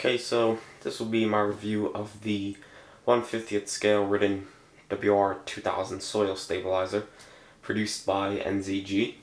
Okay, so this will be my review of the 1/50th scale Wirtgen WR 2000 soil stabilizer produced by NZG.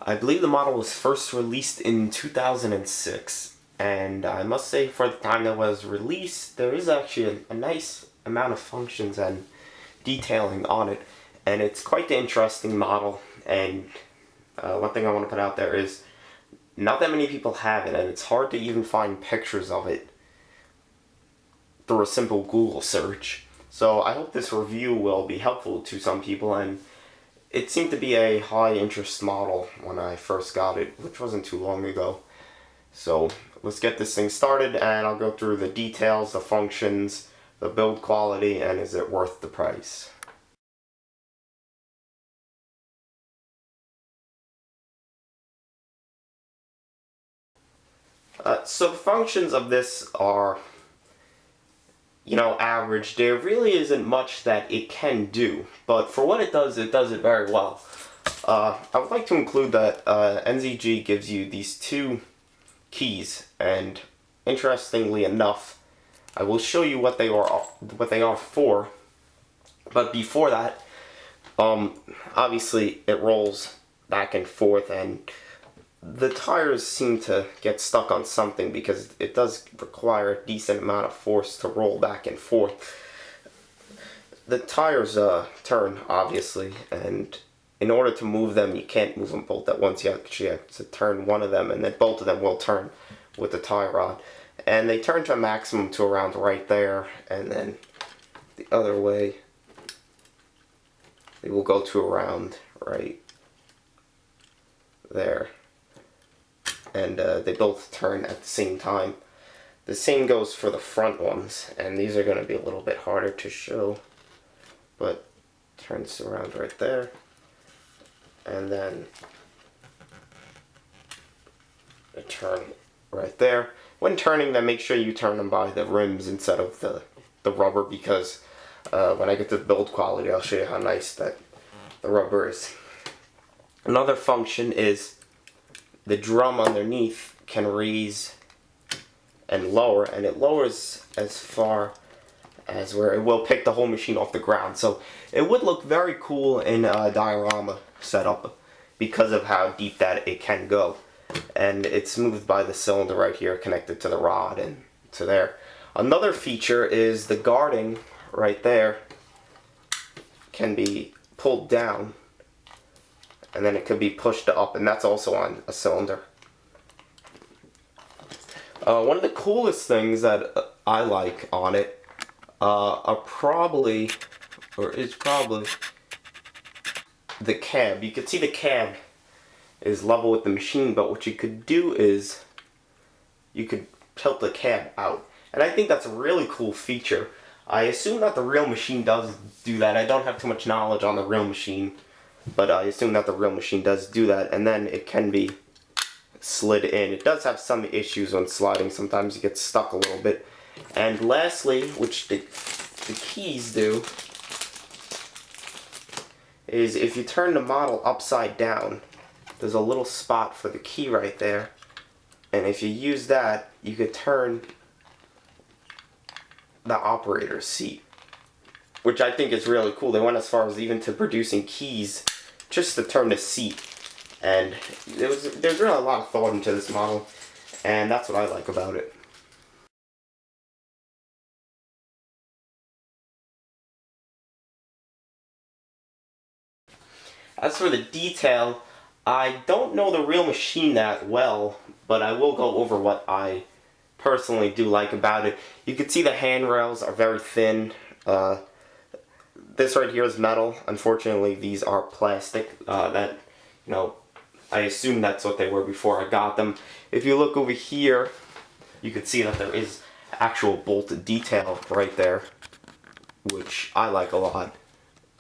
I believe the model was first released in 2006, and I must say for the time that was released, there is actually a nice amount of functions and detailing on it, and it's quite the interesting model. And one thing I want to put out there is not that many people have it, and it's hard to even find pictures of it through a simple Google search. So I hope this review will be helpful to some people, and it seemed to be a high interest model when I first got it, which wasn't too long ago. So let's get this thing started, and I'll go through the details, the functions, the build quality, and is it worth the price. So the functions of this are, average. There really isn't much that it can do, but for what it does it very well. I would like to include that NZG gives you these two keys, and interestingly enough, I will show you what they are for. But before that, obviously it rolls back and forth, and the tires seem to get stuck on something because it does require a decent amount of force to roll back and forth. The tires turn, obviously, and in order to move them, you can't move them both at once. You actually have to turn one of them, and then both of them will turn with the tie rod. And they turn to a maximum to around right there, and then the other way, they will go to around right there. And they both turn at the same time. The same goes for the front ones, and these are going to be a little bit harder to show, but turns around right there, and then a turn right there. When turning them, make sure you turn them by the rims instead of the rubber, because when I get to the build quality, I'll show you how nice that the rubber is. Another function is the drum underneath can raise and lower, and it lowers as far as where it will pick the whole machine off the ground. So it would look very cool in a diorama setup because of how deep that it can go. And it's moved by the cylinder right here connected to the rod and to there. Another feature is the guarding right there can be pulled down, and then it could be pushed up, and that's also on a cylinder. One of the coolest things that I like on it is probably the cab. You can see the cab is level with the machine, but what you could do is you could tilt the cab out, and I think that's a really cool feature. I assume that the real machine does do that. I don't have too much knowledge on the real machine, but I assume that the real machine does do that, and then it can be slid in. It does have some issues when sliding. Sometimes you get stuck a little bit. And lastly, which the keys do, is if you turn the model upside down, there's a little spot for the key right there, and if you use that, you could turn the operator's seat, which I think is really cool. They went as far as even to producing keys just to turn the seat, and there's really a lot of thought into this model, and that's what I like about it. As for the detail, I don't know the real machine that well, but I will go over what I personally do like about it. You can see the handrails are very thin. This right here is metal. Unfortunately, these are plastic. I assume that's what they were before I got them. If you look over here, you can see that there is actual bolted detail right there, which I like a lot.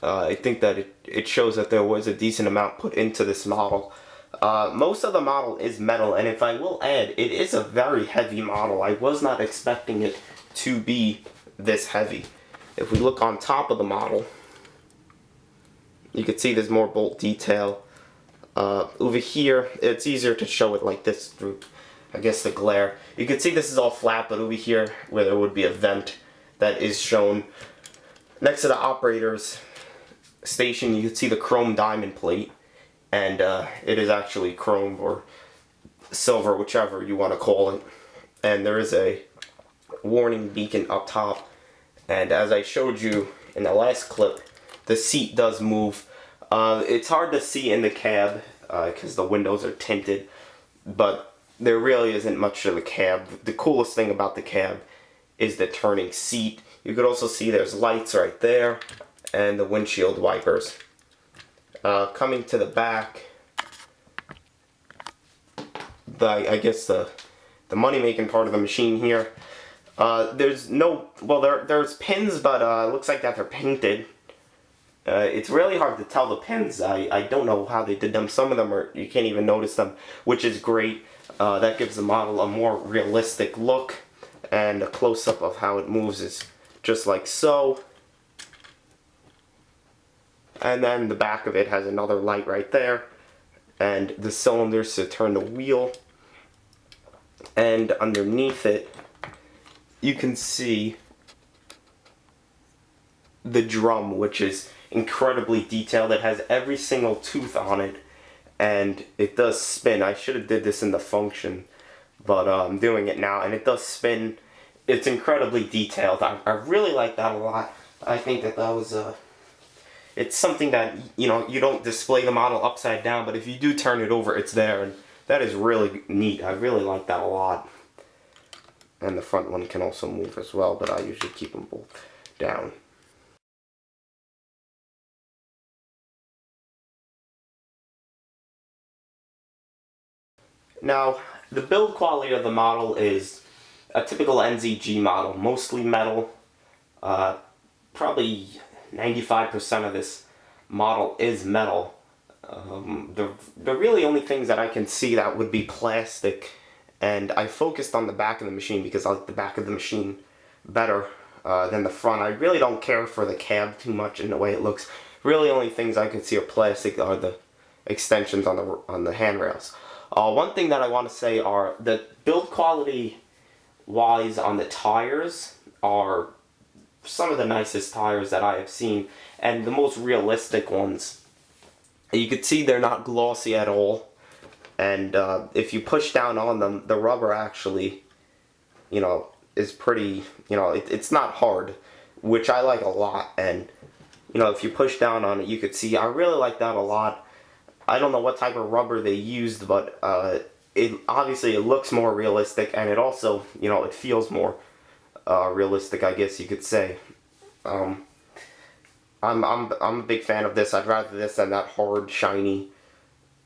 I think that it shows that there was a decent amount put into this model. Most of the model is metal, and if I will add, it is a very heavy model. I was not expecting it to be this heavy. If we look on top of the model, you can see there's more bolt detail. Over here, it's easier to show it like this through I guess the glare. You can see this is all flat, but over here where there would be a vent that is shown next to the operator's station, you can see the chrome diamond plate, and it is actually chrome or silver, whichever you want to call it. And there is a warning beacon up top, and as I showed you in the last clip, the seat does move. It's hard to see in the cab because the windows are tinted, but there really isn't much to the cab. The coolest thing about the cab is the turning seat. You could also see there's lights right there and the windshield wipers. Coming to the back, I guess the money-making part of the machine here. There's no, well, there's pins, but it looks like that they're painted. It's really hard to tell the pins. I don't know how they did them. Some of them are, you can't even notice them, which is great. That gives the model a more realistic look, and a close-up of how it moves is just like so. And then the back of it has another light right there, and the cylinders to turn the wheel. And underneath it, you can see the drum, which is incredibly detailed. It has every single tooth on it, and it does spin. I should have did this in the function, but I'm doing it now, and it does spin. It's incredibly detailed. I really like that a lot. I think that was it's something that, you know, you don't display the model upside down, but if you do turn it over, it's there, and that is really neat. I really like that a lot. And the front one can also move as well, but I usually keep them both down. Now, the build quality of the model is a typical NZG model, mostly metal. Probably 95% of this model is metal. The really only things that I can see that would be plastic, and I focused on the back of the machine because I like the back of the machine better than the front. I really don't care for the cab too much in the way it looks. Really only things I can see are plastic are the extensions on the handrails. One thing that I want to say are that build quality wise on the tires are some of the nicest tires that I have seen, and the most realistic ones. You can see they're not glossy at all, and if you push down on them, the rubber actually, you know, is pretty, you know, it's not hard, which I like a lot. And you know, if you push down on it, you could see I really like that a lot. I don't know what type of rubber they used, but it obviously it looks more realistic, and it also, you know, it feels more realistic, I guess you could say. I'm a big fan of this. I'd rather this than that hard, shiny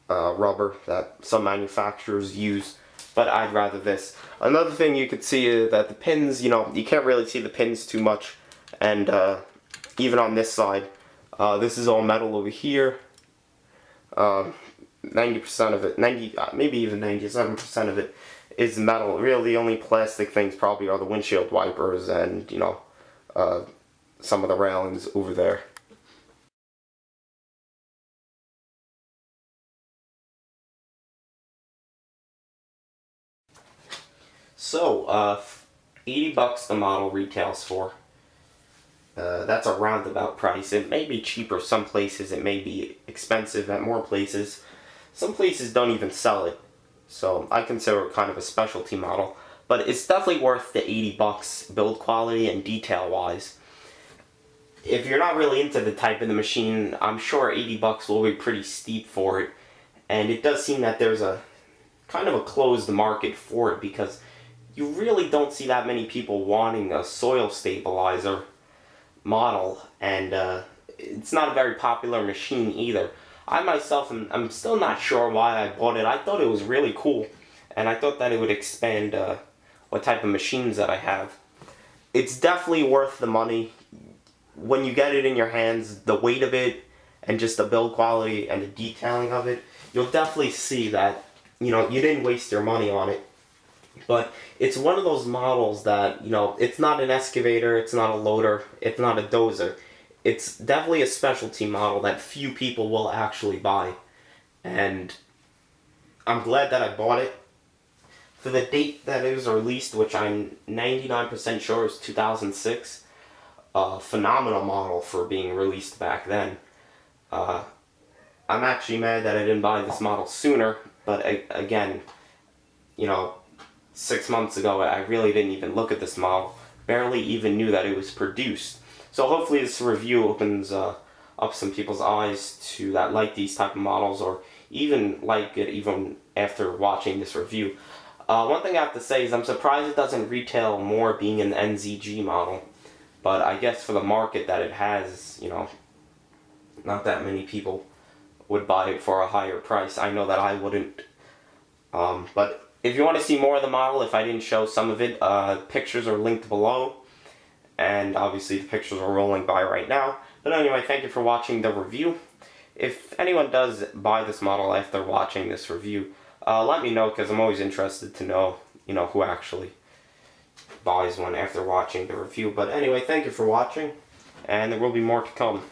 rubber that some manufacturers use, but I'd rather this. Another thing you could see is that the pins, you know, you can't really see the pins too much, and even on this side, this is all metal over here. 90% of it, maybe even 97% of it is metal. Really, the only plastic things probably are the windshield wipers and, you know, some of the railings over there. So, 80 bucks the model retails for. That's a roundabout price. It may be cheaper some places, it may be expensive at more places. Some places don't even sell it, so I consider it kind of a specialty model. But it's definitely worth the 80 bucks build quality and detail wise. If you're not really into the type of the machine, I'm sure 80 bucks will be pretty steep for it. And it does seem that there's a kind of a closed market for it, because you really don't see that many people wanting a soil stabilizer model, and it's not a very popular machine either. I myself I'm still not sure why I bought it. I thought it was really cool, and I thought that it would expand what type of machines that I have. It's definitely worth the money. When you get it in your hands, the weight of it, and just the build quality and the detailing of it, you'll definitely see that, you know, you didn't waste your money on it. But it's one of those models that, you know, it's not an excavator, it's not a loader, it's not a dozer. It's definitely a specialty model that few people will actually buy. And I'm glad that I bought it. for the date that it was released, which I'm 99% sure is 2006, a phenomenal model for being released back then. I'm actually mad that I didn't buy this model sooner, but again, you know, 6 months ago I really didn't even look at this model, barely even knew that it was produced. So hopefully this review opens up some people's eyes to that like these type of models, or even like it even after watching this review. One thing I have to say is I'm surprised it doesn't retail more being an NZG model, but I guess for the market that it has, you know, not that many people would buy it for a higher price. I know that I wouldn't. But if you want to see more of the model, if I didn't show some of it, pictures are linked below. And obviously the pictures are rolling by right now. But anyway, thank you for watching the review. If anyone does buy this model after watching this review, let me know, because I'm always interested to know, you know, who actually buys one after watching the review. But anyway, thank you for watching, and there will be more to come.